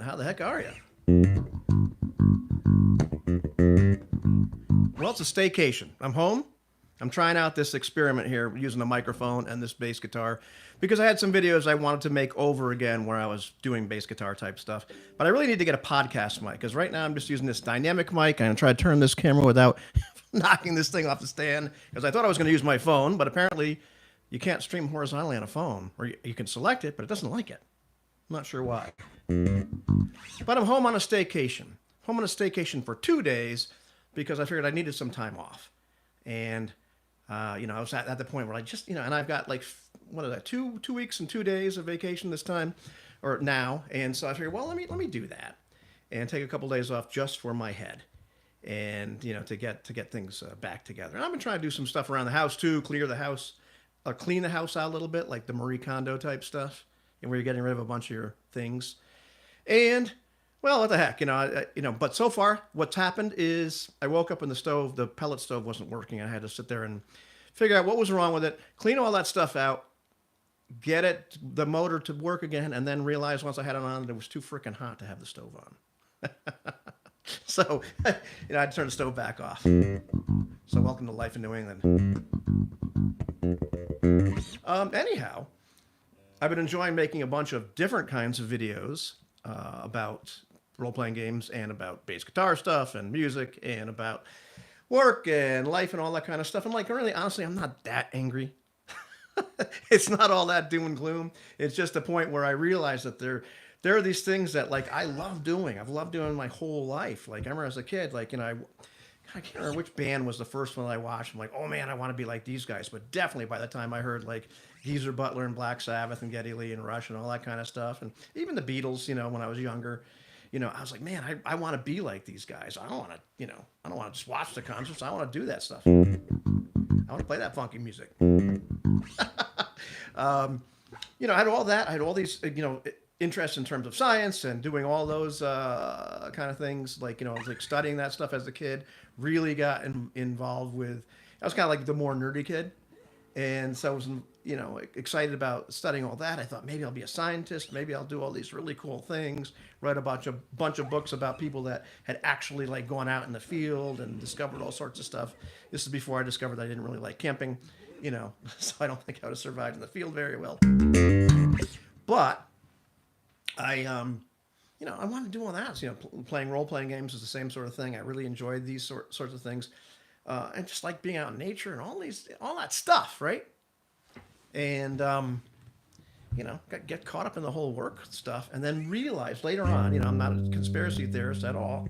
How the heck are you? Well, it's a staycation. I'm home. I'm trying out this experiment here using a microphone and this bass guitar because I had some videos I wanted to make over again where I was doing bass guitar type stuff. But I really need to get a podcast mic because right now I'm just using this dynamic mic. I'm going to try to turn this camera without knocking this thing off the stand because I thought I was going to use my phone, but apparently you can't stream horizontally on a phone, or you can select it, but it doesn't like it. I'm not sure why. But I'm home on a staycation. Home on a staycation for 2 days because I figured I needed some time off. And, I was at the point where I just, and I've got like, what is that, 2 weeks and 2 days of vacation this time, or now. And so I figured, well, let me do that and take a couple days off just for my head. And, to get things back together. And I've been trying to do some stuff around the house too, clean the house out a little bit, like the Marie Kondo type stuff, and where you're getting rid of a bunch of your things. And, well, what the heck, but so far what's happened is I woke up and the pellet stove wasn't working. I had to sit there and figure out what was wrong with it, clean all that stuff out, get the motor to work again, and then realize once I had it on, it was too freaking hot to have the stove on. So, I had to turn the stove back off. So welcome to life in New England. Anyhow, I've been enjoying making a bunch of different kinds of videos about role-playing games and about bass guitar stuff and music and about work and life and all that kind of stuff. And really, honestly, I'm not that angry. It's not all that doom and gloom. It's just a point where I realize that there are these things that I love doing. I've loved doing my whole life. I remember as a kid, I can't remember which band was the first one I watched. I'm like, oh man, I want to be like these guys. But definitely by the time I heard Geezer Butler and Black Sabbath and Geddy Lee and Rush and all that kind of stuff, and even the Beatles, when I was younger, I was like, man, I want to be like these guys. I don't want to, I don't want to just watch the concerts. I want to do that stuff. I want to play that funky music. I had all that. I had all these, interests in terms of science and doing all those kind of things. Studying that stuff as a kid. Really got involved with. I was kind of like the more nerdy kid, and so I was, excited about studying all that. I thought maybe I'll be a scientist. Maybe I'll do all these really cool things. Write a bunch of books about people that had actually gone out in the field and discovered all sorts of stuff. This is before I discovered that I didn't really like camping, so I don't think I would have survived in the field very well. But I wanted to do all that. So, playing role-playing games is the same sort of thing. I really enjoyed these sorts of things, and just like being out in nature and all that stuff, right? And get caught up in the whole work stuff, and then realize later on, I'm not a conspiracy theorist at all.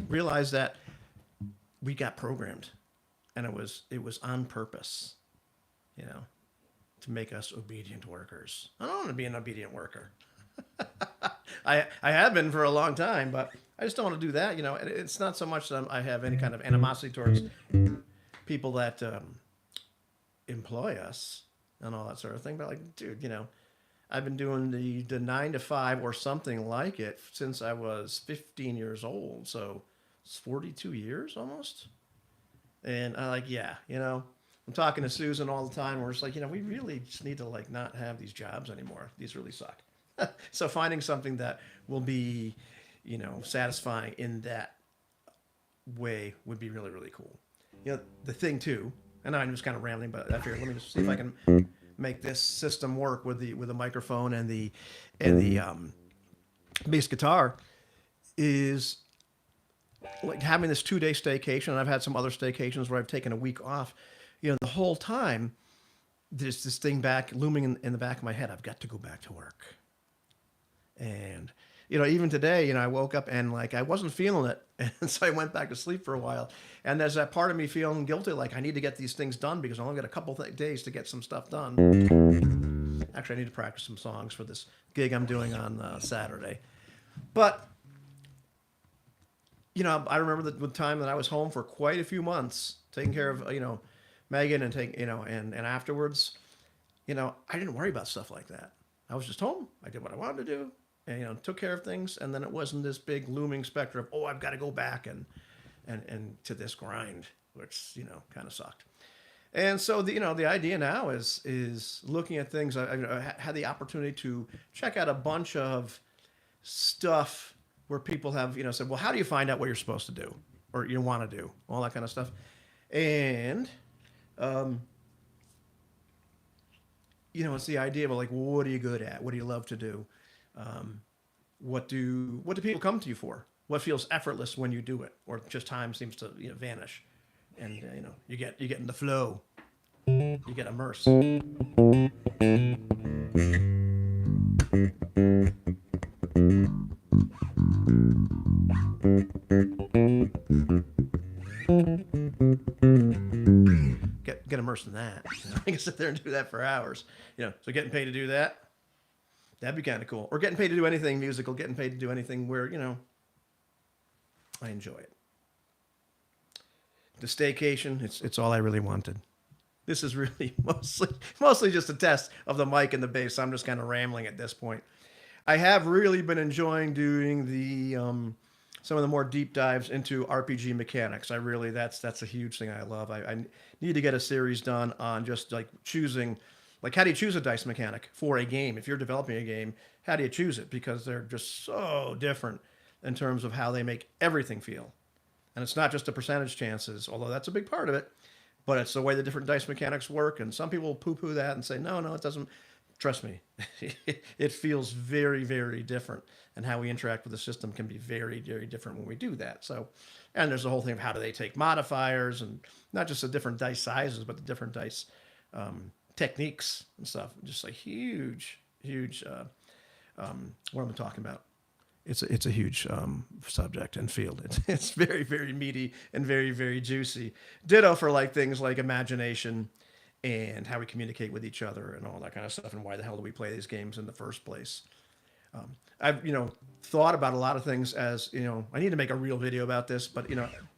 Realize that we got programmed, and it was on purpose, to make us obedient workers. I don't want to be an obedient worker. I have been for a long time, but I just don't want to do that. It's not so much that I have any kind of animosity towards people that employ us and all that sort of thing. But dude, I've been doing the 9 to 5 or something like it since I was 15 years old. So it's 42 years almost. And I'm talking to Susan all the time. We're just we really just need to not have these jobs anymore. These really suck. So finding something that will be, satisfying in that way would be really, really cool. The thing too, and I'm just kind of rambling, but I figured let me just see if I can make this system work with the microphone and the bass guitar is having this 2-day staycation. And I've had some other staycations where I've taken a week off. The whole time, there's this thing looming in the back of my head. I've got to go back to work. And, even today, I woke up and I wasn't feeling it. And so I went back to sleep for a while. And there's that part of me feeling guilty, I need to get these things done because I only got a couple days to get some stuff done. Actually, I need to practice some songs for this gig I'm doing on Saturday. But, I remember the time that I was home for quite a few months taking care of, Megan and afterwards, I didn't worry about stuff like that. I was just home. I did what I wanted to do and, took care of things. And then it wasn't this big looming specter of, I've got to go back and to this grind, which, kind of sucked. And so the idea now is looking at things. I had the opportunity to check out a bunch of stuff where people have said, well, how do you find out what you're supposed to do or you want to do, all that kind of stuff, and um, it's the idea of like, what are you good at? What do you love to do? Um, what do people come to you for? What feels effortless when you do it, or just time seems to vanish, and you get in the flow, you get immersed. Get immersed in that. I can sit there and do that for hours. So getting paid to do that, that'd be kind of cool. Or getting paid to do anything musical, getting paid to do anything where I enjoy it. The staycation, it's all I really wanted. This is really mostly just a test of the mic and the bass. I'm just kind of rambling at this point. I have really been enjoying doing the some of the more deep dives into RPG mechanics. That's a huge thing I love. I need to get a series done on just like choosing, like how do you choose a dice mechanic for a game? If you're developing a game, how do you choose it? Because they're just so different in terms of how they make everything feel. And it's not just the percentage chances, although that's a big part of it, but it's the way the different dice mechanics work. And some people poo-poo that and say, no, it doesn't. Trust me, it feels very, very different. And how we interact with the system can be very, very different when we do that. So, and there's the whole thing of how do they take modifiers and not just the different dice sizes, but the different dice techniques and stuff. Just a huge, huge, what am I talking about? It's a huge subject and field. It's very, very meaty and very, very juicy. Ditto for like things like imagination and how we communicate with each other and all that kind of stuff, and why the hell do we play these games in the first place. I've thought about a lot of things as I need to make a real video about this, but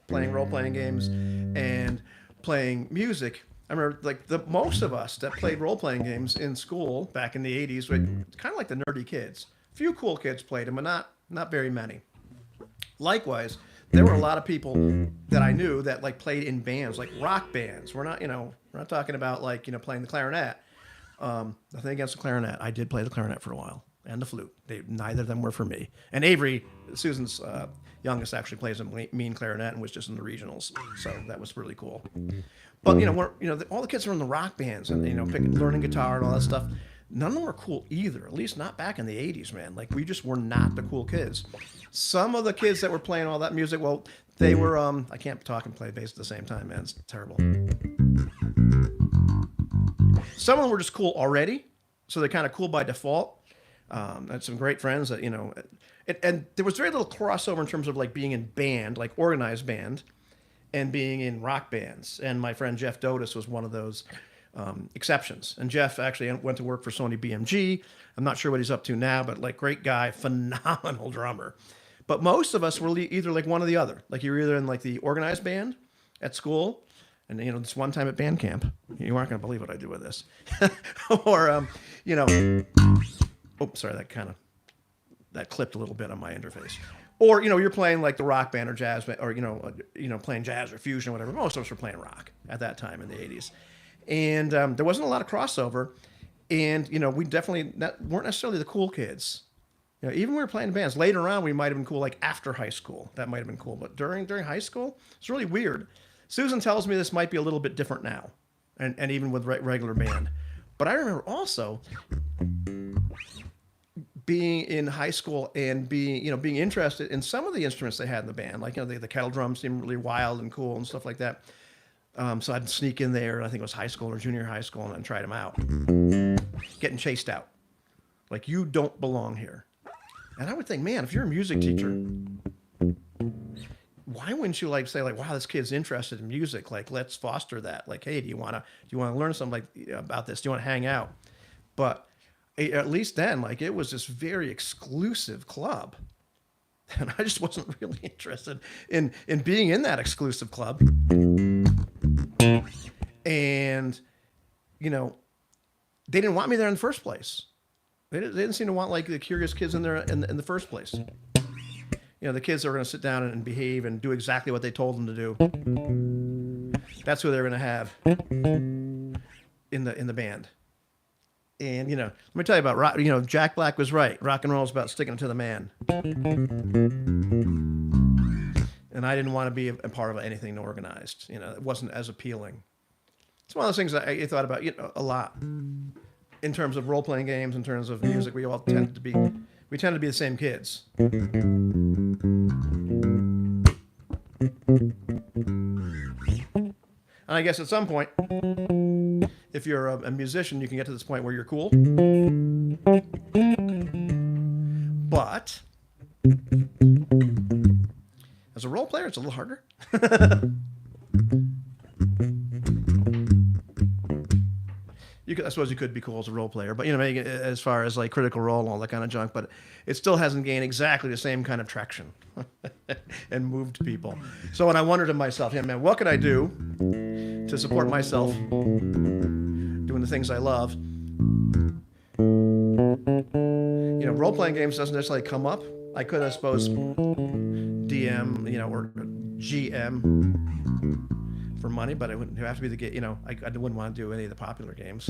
playing role-playing games and playing music. I remember like the most of us that played role-playing games in school back in the 80s were kind of like the nerdy kids. Few cool kids played them, but not very many. Likewise, there were a lot of people that I knew that like played in bands, like rock bands. We're not talking about like playing the clarinet. Nothing against the clarinet. I did play the clarinet for a while, and the flute. Neither of them were for me. And Avery, Susan's youngest, actually plays a mean clarinet and was just in the regionals, so that was really cool. But all the kids are in the rock bands and learning guitar and all that stuff. None of them were cool either, at least not back in the 80s, man. Like, we just were not the cool kids. Some of the kids that were playing all that music, well, they were, I can't talk and play bass at the same time, man. It's terrible. Some of them were just cool already, so they're kind of cool by default. I had some great friends that, and there was very little crossover in terms of, like, being in band, like organized band, and being in rock bands. And my friend Jeff Dotis was one of those exceptions. And Jeff actually went to work for Sony BMG. I'm not sure what he's up to now, but like great guy, phenomenal drummer. But most of us were either like one or the other. Like you were either in like the organized band at school, and this one time at band camp, you aren't going to believe what I do with this, or oh, sorry, that clipped a little bit on my interface. Or you're playing like the rock band or jazz band, or playing jazz or fusion or whatever. Most of us were playing rock at that time in the 80s. And there wasn't a lot of crossover, and we definitely weren't necessarily the cool kids. Even when we were playing in bands later on, we might have been cool. Like after high school, that might have been cool. But during high school, it's really weird. Susan tells me this might be a little bit different now, and even with regular band. But I remember also being in high school and being interested in some of the instruments they had in the band. Like the kettle drums seemed really wild and cool and stuff like that. So I'd sneak in there, I think it was high school or junior high school, and then try them out. Getting chased out. Like, you don't belong here. And I would think, man, if you're a music teacher, why wouldn't you say wow, this kid's interested in music? Like, let's foster that. Like, hey, do you want to learn something about this? Do you want to hang out? But at least then, like, it was this very exclusive club. And I just wasn't really interested in being in that exclusive club. And, they didn't want me there in the first place. They didn't seem to want like the curious kids in there in the first place. The kids that were going to sit down and behave and do exactly what they told them to do. That's who they're going to have in the band. And let me tell you about rock. Jack Black was right. Rock and roll is about sticking to the man. And I didn't want to be a part of anything organized. It wasn't as appealing. It's one of those things that I thought about a lot in terms of role playing games, in terms of music. We all tend to be the same kids. And I guess at some point, if you're a musician, you can get to this point where you're cool. But as a role player, it's a little harder. I suppose you could be cool as a role player, but as far as like Critical Role and all that kind of junk, but it still hasn't gained exactly the same kind of traction and moved people. So when I wondered to myself, man, what could I do to support myself doing the things I love? Role playing games doesn't necessarily come up. I could, I suppose, DM, or GM. For money, but it would have to be the game. I wouldn't want to do any of the popular games.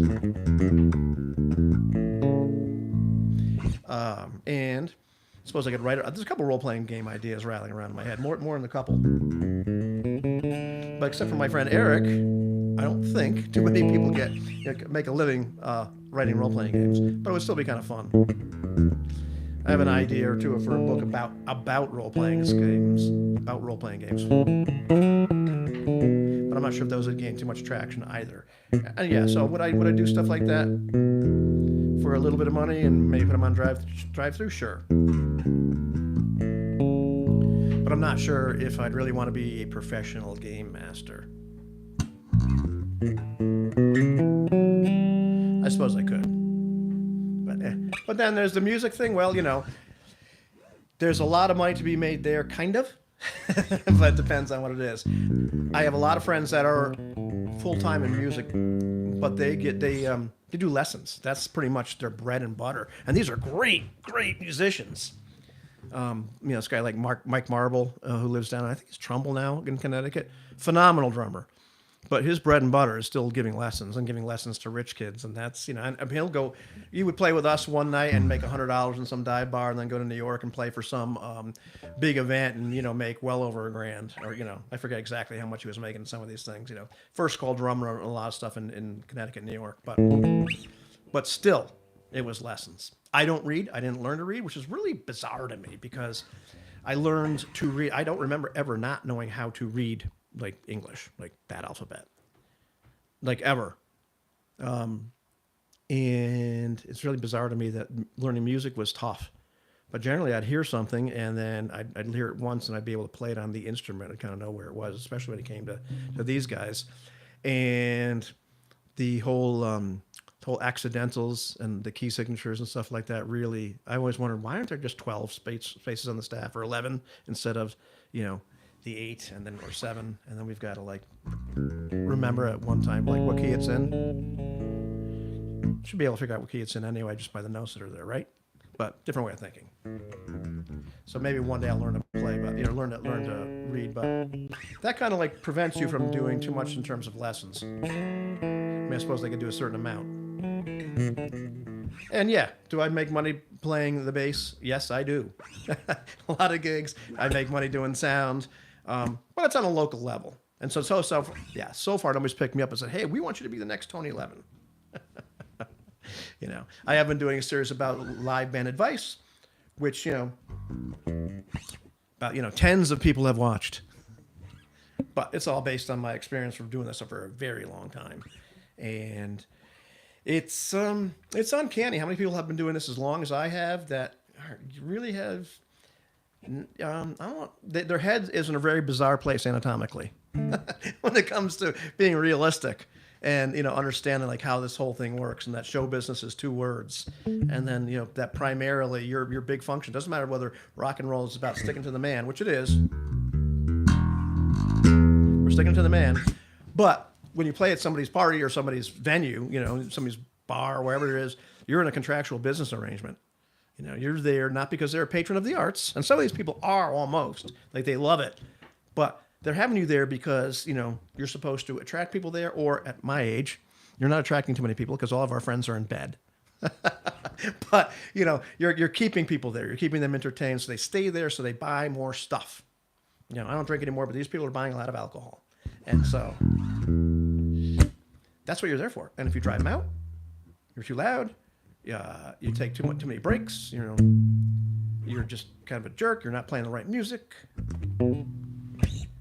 And I suppose I could write. There's a couple role-playing game ideas rattling around in my head. More than a couple. But except for my friend Eric, I don't think too many people make a living writing role-playing games. But it would still be kind of fun. I have an idea or two for a book about role-playing games. About role-playing games. But I'm not sure if those would gain too much traction either. And yeah, so would I do stuff like that for a little bit of money and maybe put them on drive-through? Sure. But I'm not sure if I'd really want to be a professional game master. I suppose I could. But then there's the music thing. Well, there's a lot of money to be made there, kind of. But it depends on what it is. I have a lot of friends that are full-time in music, but they do lessons. That's pretty much their bread and butter. And these are great musicians. This guy like Mike Marble, who lives down, I think he's Trumbull now in Connecticut. Phenomenal drummer. But his bread and butter is still giving lessons to rich kids. And that's, and he would play with us one night and make $100 in some dive bar and then go to New York and play for some big event and, make well over $1,000. Or, I forget exactly how much he was making in some of these things, First call drummer and a lot of stuff in Connecticut, New York. But still, it was lessons. I don't read. I didn't learn to read, which is really bizarre to me because I learned to read. I don't remember ever not knowing how to read like English, like that alphabet, like ever. And it's really bizarre to me that learning music was tough. But generally I'd hear something and then I'd hear it once and I'd be able to play it on the instrument and kind of know where it was, especially when it came to these guys. And the whole accidentals and the key signatures and stuff like that, really, I always wondered, why aren't there just 12 spaces on the staff or 11 instead of, the 8 and then or 7, and then we've got to remember at one time what key it's in. Should be able to figure out what key it's in anyway, just by the notes that are there, right? But different way of thinking. So maybe one day I'll learn to play, but learn to read. But that kind of prevents you from doing too much in terms of lessons. I suppose they could do a certain amount. And yeah, do I make money playing the bass? Yes, I do. A lot of gigs. I make money doing sound. But it's on a local level. And so far nobody's picked me up and said, hey, we want you to be the next Tony Levin. I have been doing a series about live band advice, which, about, tens of people have watched. But it's all based on my experience from doing this for a very long time. And it's uncanny how many people have been doing this as long as I have that really have, their head is in a very bizarre place anatomically when it comes to being realistic and, understanding how this whole thing works and that show business is 2 words. And then, that primarily your big function, doesn't matter whether rock and roll is about sticking to the man, which it is. We're sticking to the man. But when you play at somebody's party or somebody's venue, somebody's bar, or wherever it is, you're in a contractual business arrangement. You're there not because they're a patron of the arts, and some of these people are almost, they love it, but they're having you there because, you know, you're supposed to attract people there, or at my age, you're not attracting too many people because all of our friends are in bed. But, you know, you're keeping people there. You're keeping them entertained, so they stay there, so they buy more stuff. You know, I don't drink anymore, but these people are buying a lot of alcohol. And so that's what you're there for. And if you drive them out, you're too loud, you take too many breaks, you know, you're just kind of a jerk, you're not playing the right music,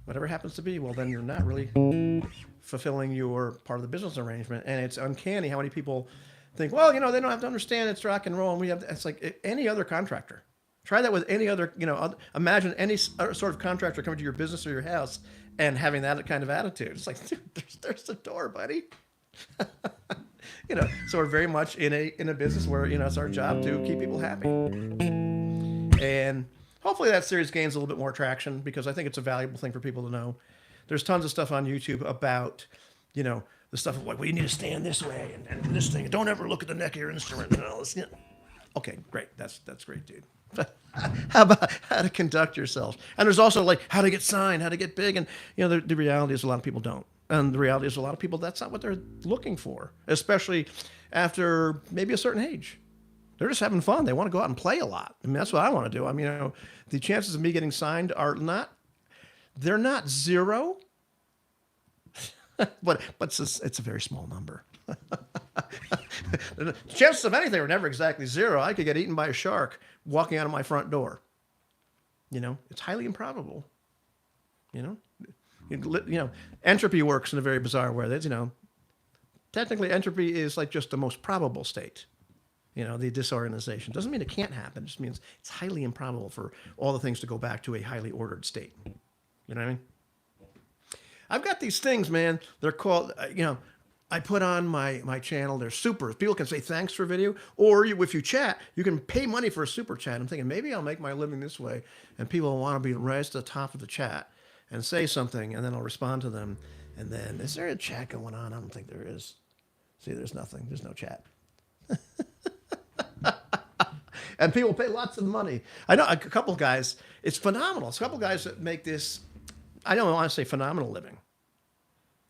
whatever happens to be, well, then you're not really fulfilling your part of the business arrangement. And it's uncanny how many people think, well, you know, they don't have to understand it's rock and roll. And we have, it's like any other contractor. Try that with any other, you know, imagine any sort of contractor coming to your business or your house and having that kind of attitude. It's like, dude, there's the door, buddy. You know, so we're very much in a business where, you know, it's our job to keep people happy. And hopefully that series gains a little bit more traction, because I think it's a valuable thing for people to know. There's tons of stuff on YouTube about, you know, the stuff of like, well, you need to stand this way and this thing. Don't ever look at the neck of your instrument and all this. You know. Okay, great. That's great, dude. How about how to conduct yourself? And there's also like how to get signed, how to get big. And, you know, the reality is a lot of people don't. And the reality is a lot of people, that's not what they're looking for, especially after maybe a certain age. They're just having fun. They want to go out and play a lot. I mean, that's what I want to do. I mean, you know, the chances of me getting signed are they're not zero, but it's a very small number. The chances of anything are never exactly zero. I could get eaten by a shark walking out of my front door. You know, it's highly improbable. You know, entropy works in a very bizarre way. That's, you know, technically entropy is like just the most probable state. You know, the disorganization doesn't mean it can't happen. It just means it's highly improbable for all the things to go back to a highly ordered state. You know what I mean? I've got these things, man. They're called, you know, I put on my channel. They're supers. People can say thanks for video, or if you chat, you can pay money for a super chat. I'm thinking maybe I'll make my living this way, and people will want to be right at the top of the chat and say something, and then I'll respond to them. And then, is there a chat going on? I don't think there is. See, there's nothing. There's no chat. And people pay lots of money. I know a couple guys. It's phenomenal. It's a couple guys that make this, I don't want to say phenomenal living,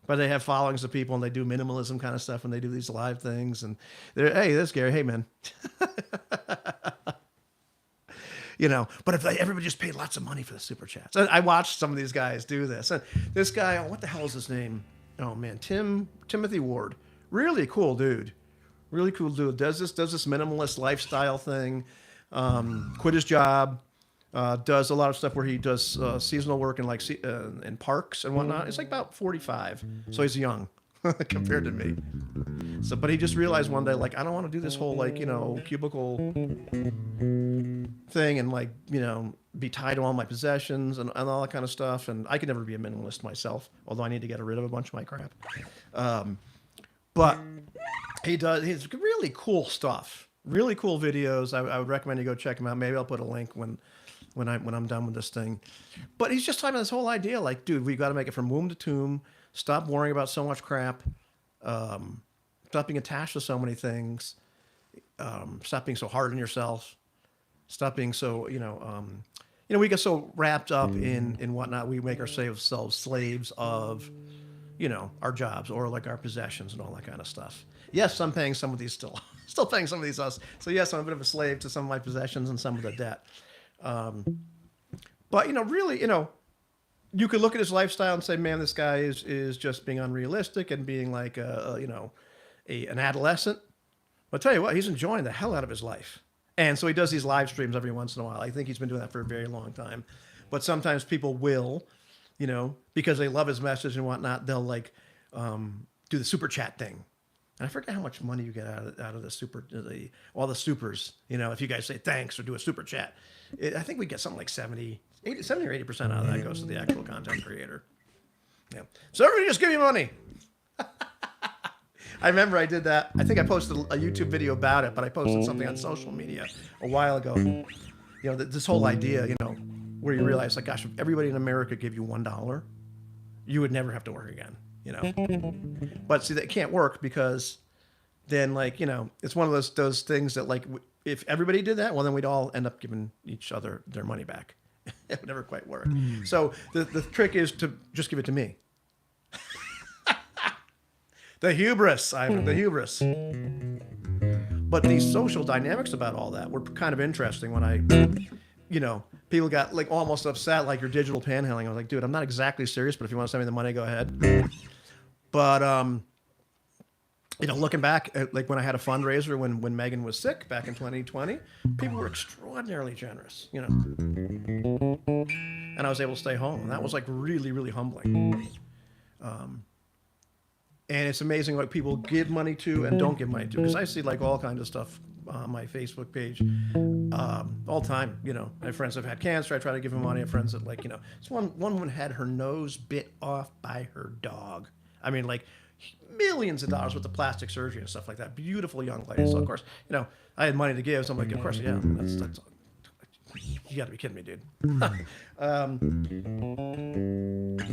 but they have followings of people and they do minimalism kind of stuff and they do these live things. And they're, hey, this Gary, hey, man. You know, but if everybody just paid lots of money for the super chats. I watched some of these guys do this. And this guy, oh, what the hell is his name? Oh, man, Timothy Ward. Really cool dude. Really cool dude. Does this minimalist lifestyle thing. Quit his job. Does a lot of stuff where he does seasonal work in like in parks and whatnot. It's like about 45, so he's young compared to me. So, but he just realized one day, like, I don't want to do this whole like, you know, cubicle thing and like, you know, be tied to all my possessions and all that kind of stuff. And I could never be a minimalist myself, although I need to get rid of a bunch of my crap. But he does. He's really cool stuff. Really cool videos. I would recommend you go check him out. Maybe I'll put a link when I'm done with this thing. But he's just talking about this whole idea, like, dude, we got to make it from womb to tomb. Stop worrying about so much crap. Stop being attached to so many things. Stop being so hard on yourself. Stop being so, you know, we get so wrapped up in whatnot. We make ourselves slaves of, you know, our jobs or like our possessions and all that kind of stuff. Yes, I'm paying some of these still paying some of these us. So yes, I'm a bit of a slave to some of my possessions and some of the debt. But, you know, really, you know, you could look at his lifestyle and say, man, this guy is just being unrealistic and being like, an adolescent. But I'll tell you what, he's enjoying the hell out of his life. And so he does these live streams every once in a while. I think he's been doing that for a very long time. But sometimes people will, you know, because they love his message and whatnot, they'll like do the super chat thing. And I forget how much money you get out of the all the supers. You know, if you guys say thanks or do a super chat, I think we get something like 70 or 80% out of that goes to the actual content creator. Yeah. So everybody just give me money. I remember I did that. I think I posted a YouTube video about it, but I posted something on social media a while ago. You know, this whole idea, you know, where you realize, like, gosh, if everybody in America gave you $1, you would never have to work again, you know. But see, that can't work because then, like, you know, it's one of those things that, like, if everybody did that, well, then we'd all end up giving each other their money back. It would never quite work. So the trick is to just give it to me. The hubris, Ivan, the hubris. But the social dynamics about all that were kind of interesting when people got like almost upset, like your digital panhandling. I was like, dude, I'm not exactly serious, but if you want to send me the money, go ahead. But, looking back at like when I had a fundraiser when Megan was sick back in 2020, people were extraordinarily generous, and I was able to stay home. And that was like really, really humbling. And it's amazing what people give money to and don't give money to. Because I see like all kinds of stuff on my Facebook page all the time. I have friends that have had cancer. I try to give them money. I have friends that this one woman had her nose bit off by her dog. I mean, like millions of dollars worth of plastic surgery and stuff like that. Beautiful young lady. So of course, I had money to give. So I'm like, of course, yeah, that's you got to be kidding me, dude.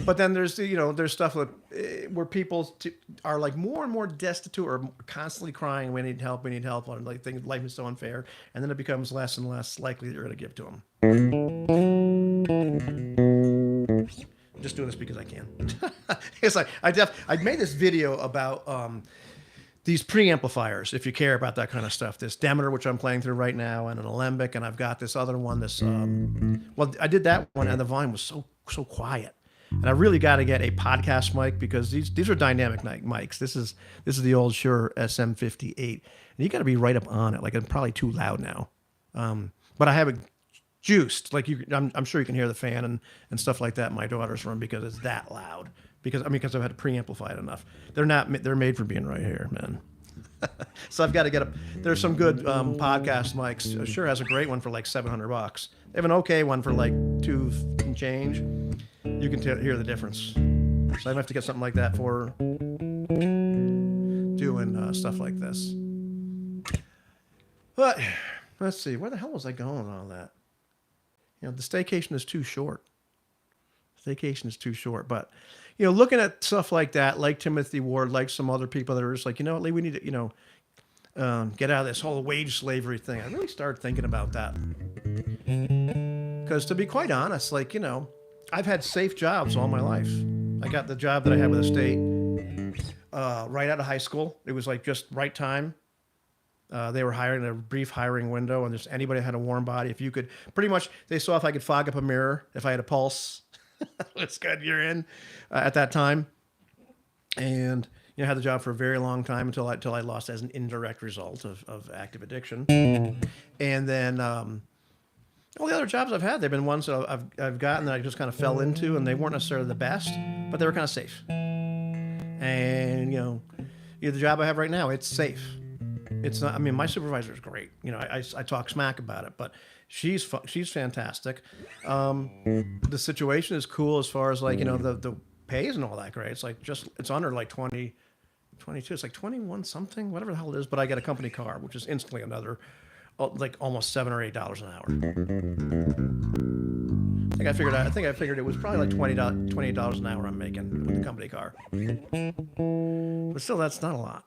But then there's stuff where people are like more and more destitute or constantly crying, we need help, and like think life is so unfair, and then it becomes less and less likely that you're going to give to them. I'm just doing this because I can. It's like I made this video about these preamplifiers, if you care about that kind of stuff. This Demeter, which I'm playing through right now, and an Alembic, and I've got this other one. I did that one, and the volume was so quiet. And I really got to get a podcast mic because these are dynamic mics. This is the old Shure SM58, and you got to be right up on it. Like I'm probably too loud now, but I have it juiced. Like I'm sure you can hear the fan and stuff like that in my daughter's room because it's that loud. Because I've had to preamplify it enough. They're made for being right here, man. So I've got to get up. There's some good podcast mics. Sure has a great one for like $700. They have an okay one for like $2 and change. You can hear the difference. So I have to get something like that for doing stuff like this. But let's see, where the hell was I going with all that? The staycation is too short. Staycation is too short, but looking at stuff like that, like Timothy Ward, like some other people that are just like, Lee, we need to, get out of this whole wage slavery thing. I really started thinking about that. Because to be quite honest, I've had safe jobs all my life. I got the job that I had with the state right out of high school. It was like just right time. They were hiring a brief hiring window, and just anybody had a warm body. If you could, pretty much, they saw if I could fog up a mirror, if I had a pulse. It's good, you're in at that time. And had the job for a very long time until I lost as an indirect result of active addiction. And then all the other jobs I've had, they've been ones that I've gotten that I just kind of fell into, and they weren't necessarily the best, but they were kind of safe. And the job I have right now, it's safe. It's not. I mean, my supervisor is great. I talk smack about it, but she's fantastic. The situation is cool as far as the pays and all that great. It's like it's under like 20, 22. It's like 21 something, whatever the hell it is. But I get a company car, which is instantly another like almost $7 or $8 an hour. I think I figured it was probably like $28 an hour I'm making with the company car. But still, that's not a lot.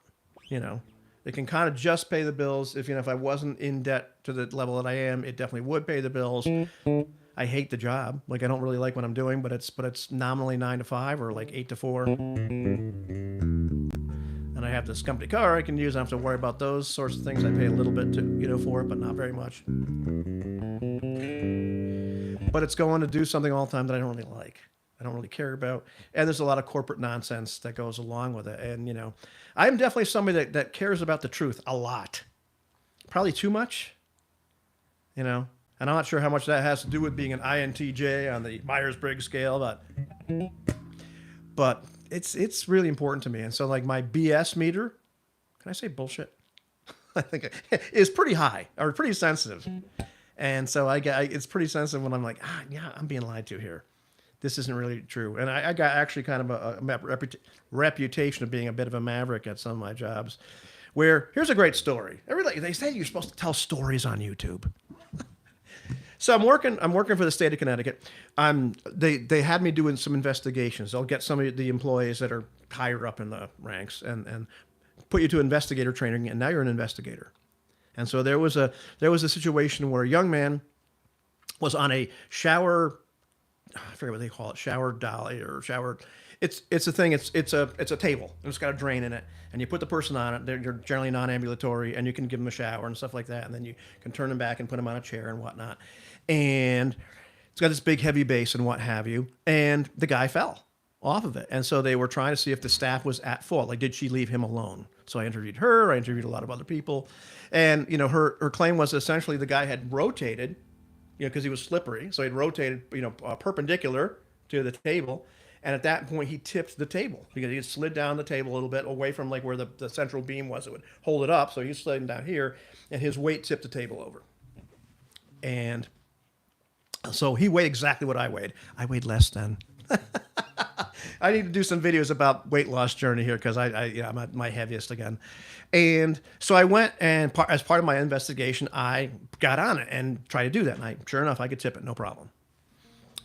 It can kind of just pay the bills. If I wasn't in debt to the level that I am, it definitely would pay the bills. I hate the job. Like I don't really like what I'm doing, but it's nominally 9 to 5 or like 8 to 4. And I have this company car I can use. I don't have to worry about those sorts of things. I pay a little bit for it, but not very much. But it's going to do something all the time that I don't really like. I don't really care about. And there's a lot of corporate nonsense that goes along with it. And, I'm definitely somebody that cares about the truth a lot. Probably too much, And I'm not sure how much that has to do with being an INTJ on the Myers-Briggs scale, but it's really important to me. And so like my BS meter, can I say bullshit? I think is pretty high or pretty sensitive. And so it's pretty sensitive when I'm like, yeah, I'm being lied to here. This isn't really true. And I got actually kind of a reputation of being a bit of a maverick at some of my jobs. Where here's a great story. They say you're supposed to tell stories on YouTube. So I'm working for the state of Connecticut. They had me doing some investigations. They'll get some of the employees that are higher up in the ranks and put you to investigator training, and now you're an investigator. And so there was a situation where a young man was on a shower. I forget what they call it, shower dolly or shower. It's a thing. It's a table and it's got a drain in it, and you put the person on it. They're generally non-ambulatory, and you can give them a shower and stuff like that, and then you can turn them back and put them on a chair and whatnot. And it's got this big heavy base and what have you. And the guy fell off of it, and so they were trying to see if the staff was at fault. Like, did she leave him alone? So I interviewed her. I interviewed a lot of other people, and her claim was essentially the guy had rotated, because he was slippery. So he'd rotated, perpendicular to the table. And at that point, he tipped the table because he had slid down the table a little bit away from like where the central beam was. It would hold it up. So he's sliding down here, and his weight tipped the table over. And so he weighed exactly what I weighed. I weighed less than. I need to do some videos about weight loss journey here because I'm at my heaviest again. And so I went and as part of my investigation, I got on it and tried to do that. And sure enough, I could tip it, no problem.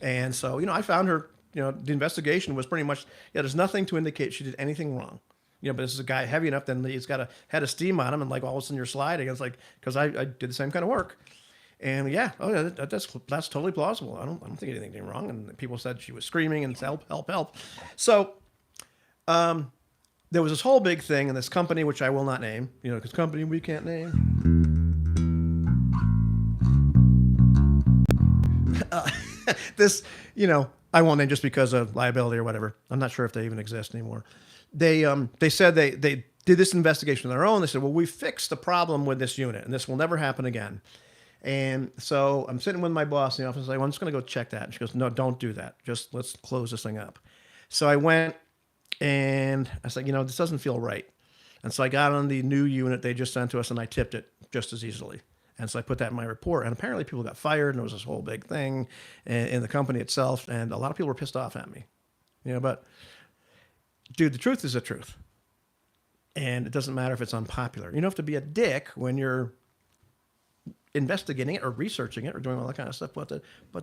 And so, I found her, the investigation was pretty much, there's nothing to indicate she did anything wrong. But this is a guy heavy enough, then he's got a head of steam on him, and like all of a sudden you're sliding. It's like, because I did the same kind of work. And that's totally plausible. I don't think anything wrong. And people said she was screaming and help, help, help. So there was this whole big thing in this company, which I will not name, because company we can't name. This, I won't name just because of liability or whatever. I'm not sure if they even exist anymore. They said they did this investigation on their own. They said, well, we fixed the problem with this unit, and this will never happen again. And so I'm sitting with my boss in the office. I'm like, well, I'm just going to go check that. And she goes, no, don't do that. Just let's close this thing up. So I went and I said, this doesn't feel right. And so I got on the new unit they just sent to us, and I tipped it just as easily. And so I put that in my report. And apparently people got fired, and there was this whole big thing in the company itself. And a lot of people were pissed off at me. But dude, the truth is the truth. And it doesn't matter if it's unpopular. You don't have to be a dick when you're investigating it or researching it or doing all that kind of stuff, but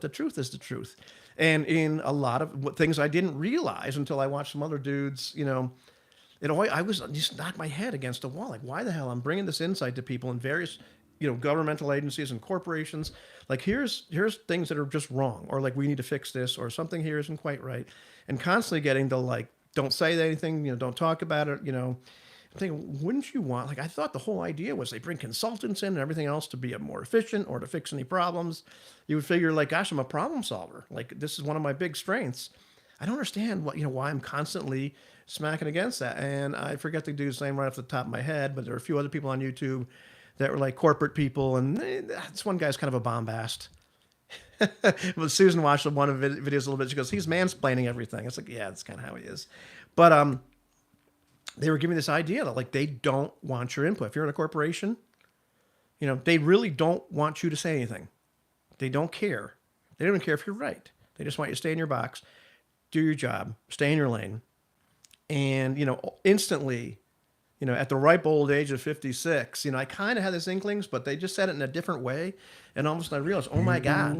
the truth is the truth. And in a lot of things I didn't realize until I watched some other dudes, I was just knocked my head against a wall. Like, why the hell I'm bringing this insight to people in various, governmental agencies and corporations. Like, here's things that are just wrong, or like we need to fix this, or something here isn't quite right, and constantly getting to like, don't say anything, don't talk about it, I'm thinking, wouldn't you want, like, I thought the whole idea was they bring consultants in and everything else to be more efficient or to fix any problems. You would figure, like, gosh, I'm a problem solver. Like, this is one of my big strengths. I don't understand why I'm constantly smacking against that. And I forget to do the same right off the top of my head, but there are a few other people on YouTube that were like corporate people. And this one guy's kind of a bombast. Well, Susan watched one of the videos a little bit. She goes, he's mansplaining everything. It's like, yeah, that's kind of how he is. But, they were giving this idea that like they don't want your input. If you're in a corporation, they really don't want you to say anything. They don't care. They don't even care if you're right. They just want you to stay in your box, do your job, stay in your lane. And, instantly, at the ripe old age of 56, I kind of had this inklings, but they just said it in a different way. And all of a sudden I realized, oh my God,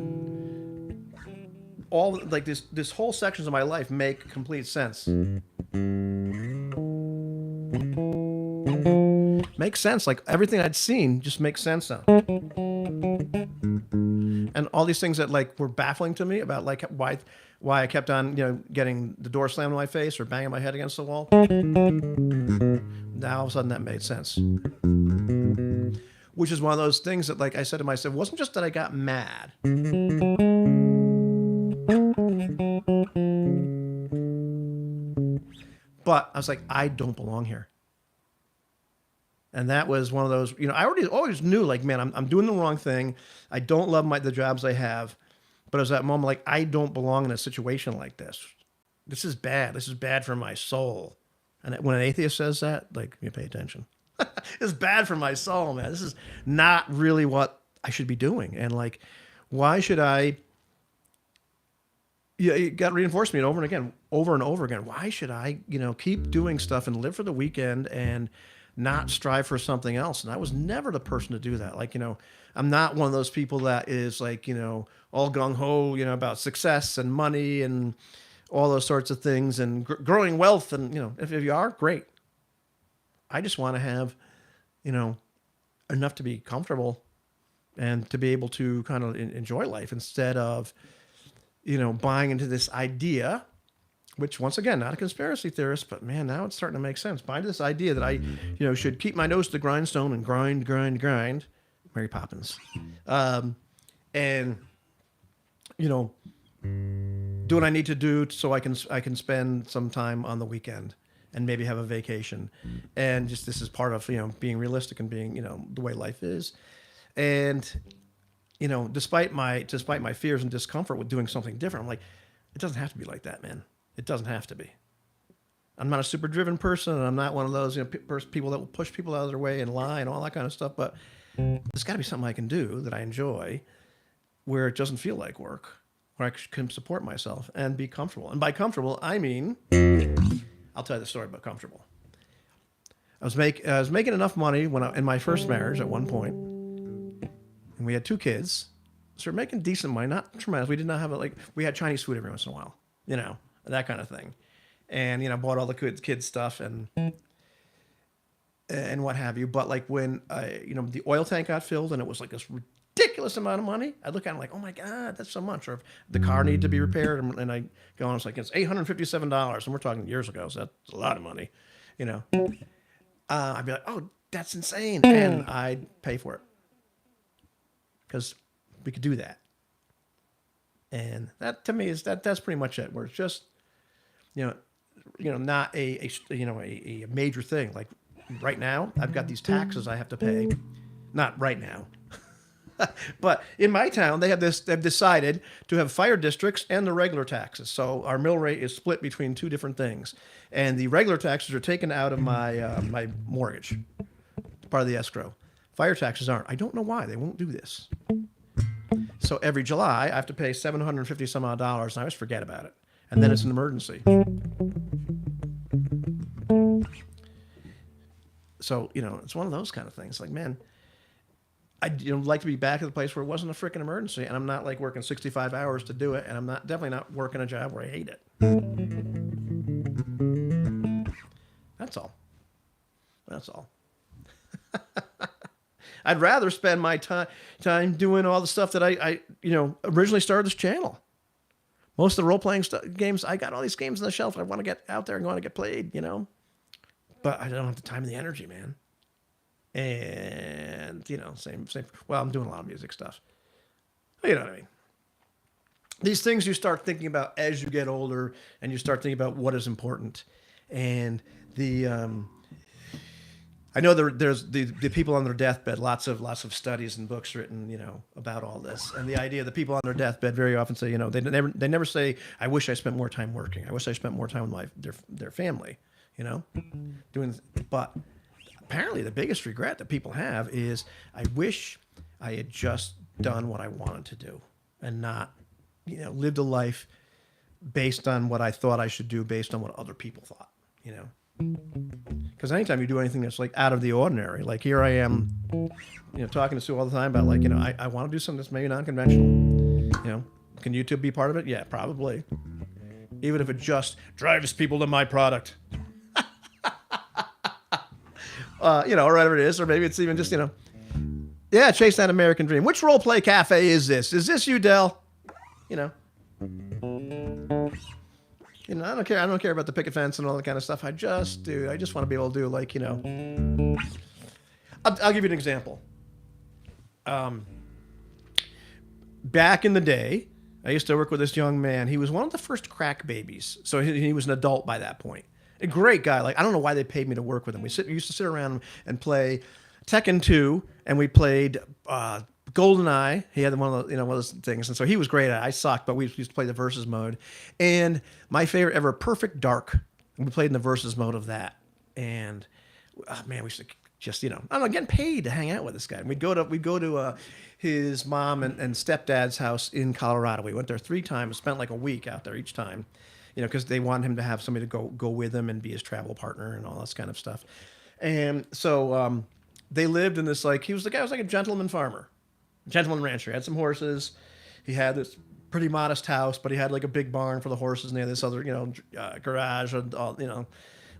all like this whole sections of my life make complete sense. Makes sense. Like everything I'd seen just makes sense now. And all these things that like were baffling to me about like why I kept on, getting the door slammed in my face or banging my head against the wall. Now all of a sudden that made sense. Which is one of those things that, like I said to myself, it wasn't just that I got mad. But I was like, I don't belong here. And that was one of those, I always knew, like, man, I'm doing the wrong thing. I don't love the jobs I have. But it was that moment, like, I don't belong in a situation like this. This is bad. This is bad for my soul. And when an atheist says that, like, you pay attention. It's bad for my soul, man. This is not really what I should be doing. And like, why should I? Yeah, it got reinforced to me over and over again. Why should I, keep doing stuff and live for the weekend and not strive for something else? And I was never the person to do that. Like, I'm not one of those people that is like, all gung ho, about success and money and all those sorts of things and growing wealth. And, if you are, great. I just want to have, enough to be comfortable and to be able to kind of enjoy life instead of, buying into this idea, which once again, not a conspiracy theorist, but man, now it's starting to make sense. Buying this idea that I, should keep my nose to the grindstone and grind, grind, grind. Mary Poppins. And, do what I need to do so I can spend some time on the weekend and maybe have a vacation. And just, this is part of, being realistic and being, the way life is. And, despite my fears and discomfort with doing something different, I'm like, it doesn't have to be like that, man. It doesn't have to be. I'm not a super driven person, and I'm not one of those people that will push people out of their way and lie and all that kind of stuff. But there's got to be something I can do that I enjoy, where it doesn't feel like work, where I can support myself and be comfortable. And by comfortable, I mean, I'll tell you the story about comfortable. I was making enough money in my first marriage at one point, and we had 2 kids, so we're making decent money, not tremendous. We did not have we had Chinese food every once in a while, that kind of thing. And, bought all the kids stuff and what have you. But when, the oil tank got filled and it was like this ridiculous amount of money, I'd look at it like, oh my God, that's so much. Or if the car needed to be repaired, and I go on, it's like, it's $857. And we're talking years ago, so that's a lot of money, I'd be like, oh, that's insane. And I'd pay for it because we could do that. And that to me that's pretty much it. Where it's just, not a major thing. Like right now, I've got these taxes I have to pay. Not right now, but in my town, they've decided to have fire districts and the regular taxes. So our mill rate is split between 2 different things, and the regular taxes are taken out of my my mortgage, part of the escrow. Fire taxes aren't. I don't know why they won't do this. So every July, I have to pay $750 some odd, and I always forget about it. And then it's an emergency. So, it's one of those kind of things. Like, man, I'd like to be back at the place where it wasn't a freaking emergency, and I'm not working 65 hours to do it, and I'm definitely not working a job where I hate it. That's all. That's all. I'd rather spend my time doing all the stuff that I originally started this channel. Most of the role-playing games, I got all these games on the shelf. I want to get out there and want to get played, But I don't have the time and the energy, man. And, same. Well, I'm doing a lot of music stuff. You know what I mean? These things you start thinking about as you get older, and you start thinking about what is important. And I know there's the people on their deathbed, lots of studies and books written, about all this. And the idea that people on their deathbed very often say, they never say, I wish I spent more time working. I wish I spent more time with their family, but apparently the biggest regret that people have is, I wish I had just done what I wanted to do and not, lived a life based on what I thought I should do, based on what other people thought, Because anytime you do anything that's out of the ordinary, like here I am, talking to Sue all the time about I want to do something that's maybe non-conventional. Can YouTube be part of it? Yeah, probably. Even if it just drives people to my product. Or whatever it is, or maybe it's even just, chase that American dream. Which role play cafe is this? Is this you, Del? I don't care. I don't care about the picket fence and all that kind of stuff. I just want to be able to do I'll give you an example. Back in the day, I used to work with this young man. He was one of the first crack babies. So he was an adult by that point. A great guy. I don't know why they paid me to work with him. We used to sit around and play Tekken 2, and we played GoldenEye. He had one of those things, and so he was great at it. I sucked, but we used to play the versus mode. And my favorite ever, Perfect Dark. And we played in the versus mode of that. And we used to just getting paid to hang out with this guy. And we'd go to his mom and stepdad's house in Colorado. We went there 3 times, spent like a week out there each time. Because they wanted him to have somebody to go with him and be his travel partner and all this kind of stuff. And so they lived in this he was like a gentleman farmer. Gentleman rancher. He had some horses. He had this pretty modest house, but he had a big barn for the horses, and he had this other, garage and all, it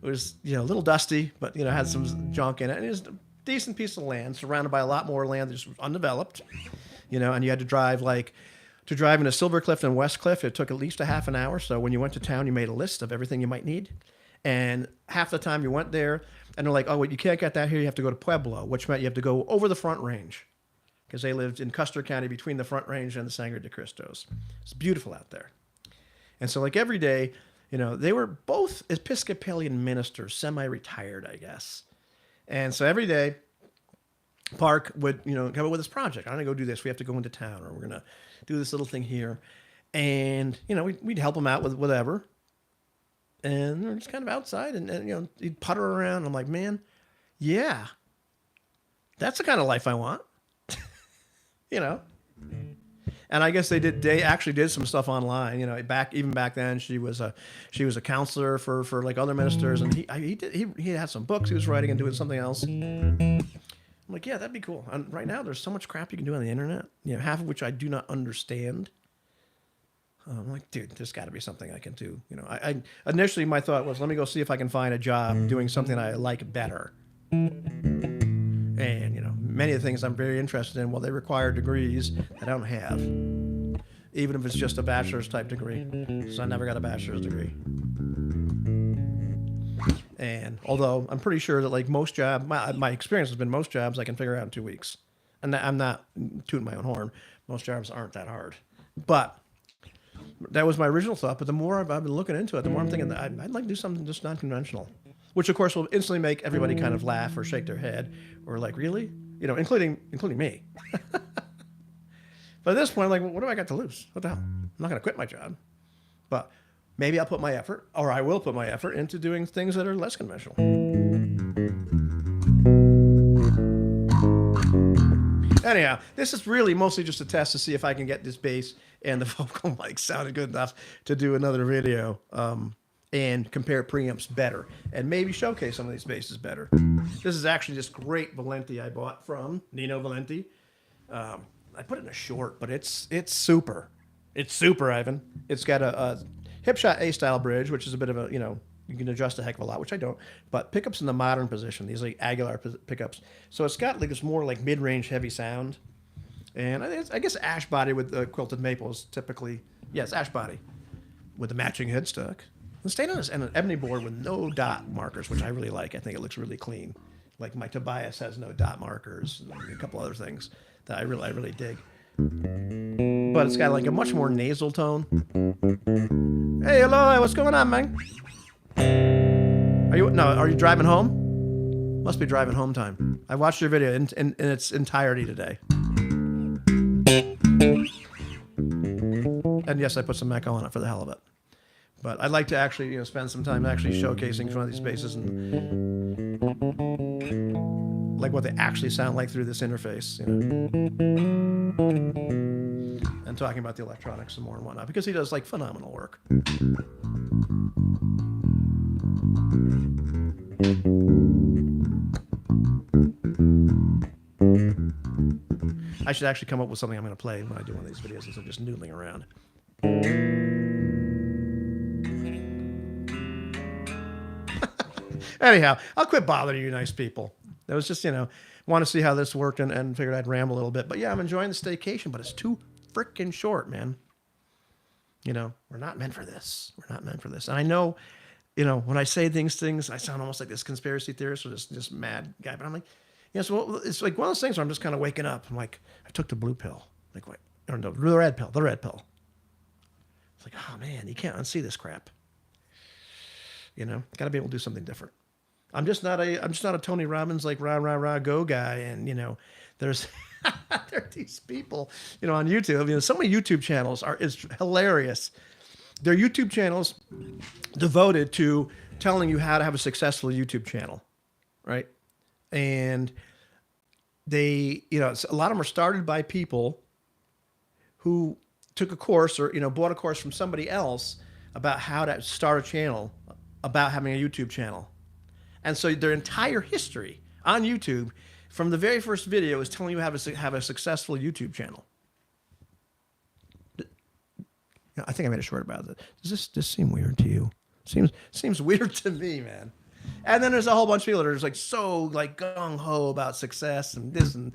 was, a little dusty, but, had some junk in it. And he was decent piece of land surrounded by a lot more land that's undeveloped, you know, and you had to drive to drive into Silver Cliff and West Cliff, it took at least a half an hour. So when you went to town, you made a list of everything you might need. And half the time you went there and they're like, oh, wait, you can't get that here. You have to go to Pueblo, which meant you have to go over the Front Range because they lived in Custer County between the Front Range and the Sangre de Cristos. It's beautiful out there. And so like every day, you know, they were both Episcopalian ministers, semi-retired, I guess. And so every day, Park would, you know, come up with this project. I'm going to go do this. We have to go into town, or we're going to do this little thing here. And, you know, we'd help him out with whatever. And we're just kind of outside and, you know, he'd putter around. I'm like, man, yeah, that's the kind of life I want, you know? And I guess they actually did some stuff online, you know, even back then she was a counselor for like other ministers. And he had some books he was writing and doing something else. I'm like, yeah, that'd be cool. And right now there's so much crap you can do on the internet, you know, half of which I do not understand. I'm like, dude, there's got to be something I can do. You know, I initially my thought was, let me go see if I can find a job doing something I like better. And, you know, many of the things I'm very interested in, well, they require degrees that I don't have, even if it's just a bachelor's type degree. So I never got a bachelor's degree. And although I'm pretty sure that like most jobs, my experience has been most jobs I can figure out in 2 weeks. And I'm not tooting my own horn. Most jobs aren't that hard. But that was my original thought. But the more I've been looking into it, the more I'm thinking that I'd like to do something just non-conventional. Which, of course, will instantly make everybody kind of laugh or shake their head or like, really? You know, including me. But at this point, I'm like, well, what do I got to lose? What the hell? I'm not going to quit my job. But maybe I'll put my effort, or I will put my effort into doing things that are less conventional. Anyhow, this is really mostly just a test to see if I can get this bass and the vocal mic sounded good enough to do another video. And compare preamps better, and maybe showcase some of these basses better. This is actually this great Valenti I bought from Nino Valenti. I put it in a short, but it's super. It's super, Ivan. It's got a Hipshot A-style bridge, which is a bit of a, you know, you can adjust a heck of a lot, which I don't, but pickups in the modern position, these like Aguilar pickups. So it's got like this more like mid-range heavy sound. And I guess ash body with quilted maple is typically, yes, ash body with the matching headstock. And stayed on an ebony board with no dot markers, which I really like. I think it looks really clean. Like my Tobias has no dot markers, and a couple other things that I really dig. But it's got like a much more nasal tone. Hey, hello, what's going on, man? Are you driving home? Must be driving home time. I watched your video in its entirety today. And yes, I put some echo on it for the hell of it. But I'd like to actually, you know, spend some time actually showcasing some of these basses and like what they actually sound like through this interface, you know, and talking about the electronics some more and whatnot, because he does like phenomenal work. I should actually come up with something I'm going to play when I do one of these videos instead of just noodling around. Anyhow, I'll quit bothering you nice people. That was just, you know, want to see how this worked and figured I'd ramble a little bit. But yeah, I'm enjoying the staycation, but it's too freaking short, man. You know, we're not meant for this. We're not meant for this. And I know, you know, when I say things, I sound almost like this conspiracy theorist or this mad guy. But I'm like, you know, so it's like one of those things where I'm just kind of waking up. I'm like, I took the blue pill. Like, what? Or no, the red pill. It's like, oh, man, you can't unsee this crap. You know, got to be able to do something different. I'm just not a Tony Robbins like rah go guy, and you know, there's there are these people, you know, on YouTube. You know, so many YouTube channels is hilarious. They're YouTube channels devoted to telling you how to have a successful YouTube channel, right? And they, you know, a lot of them are started by people who took a course or, you know, bought a course from somebody else about how to start a channel, about having a YouTube channel. And so their entire history on YouTube, from the very first video, is telling you how to have a successful YouTube channel. I think I made a short about it. Does this seem weird to you? Seems weird to me, man. And then there's a whole bunch of people that are just like so like gung ho about success and this and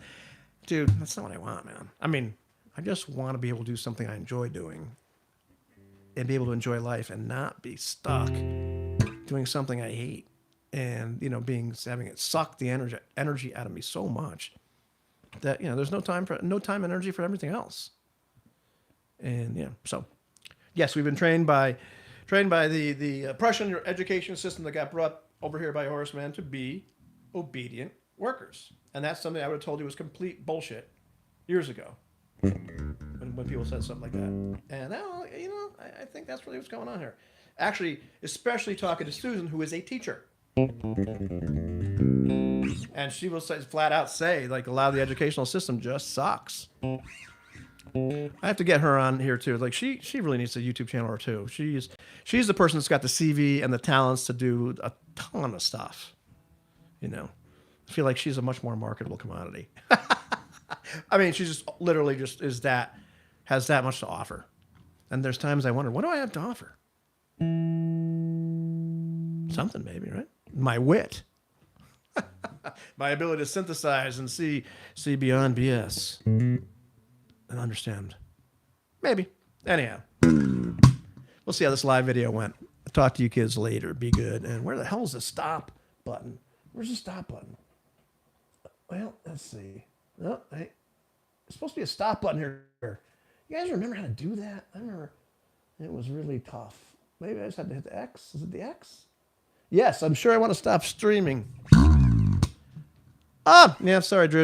dude, that's not what I want, man. I mean, I just want to be able to do something I enjoy doing and be able to enjoy life and not be stuck doing something I hate and having it suck the energy out of me so much that there's no time and energy for everything else. And so yes, we've been trained by the Prussian education system that got brought over here by Horseman to be obedient workers. And that's something I would have told you was complete bullshit years ago when people said something like that. And now, I think that's really what's going on here. Actually, especially talking to Susan, who is a teacher. And she will flat out say, like, a lot of the educational system just sucks. I have to get her on here too. Like she really needs a YouTube channel or two. She's the person that's got the CV and the talents to do a ton of stuff. I feel like she's a much more marketable commodity. I mean, she just literally just has that much to offer. And there's times I wonder, what do I have to offer? Something maybe, right? My wit. My ability to synthesize and see beyond BS. And understand. Maybe. Anyhow. We'll see how this live video went. I'll talk to you kids later. Be good. And where the hell is the stop button? Where's the stop button? Well, let's see. Oh, hey. There's supposed to be a stop button here. You guys remember how to do that? I remember it was really tough. Maybe I just had to hit the X. Is it the X? Yes, I'm sure I want to stop streaming. Yeah, sorry, Drew.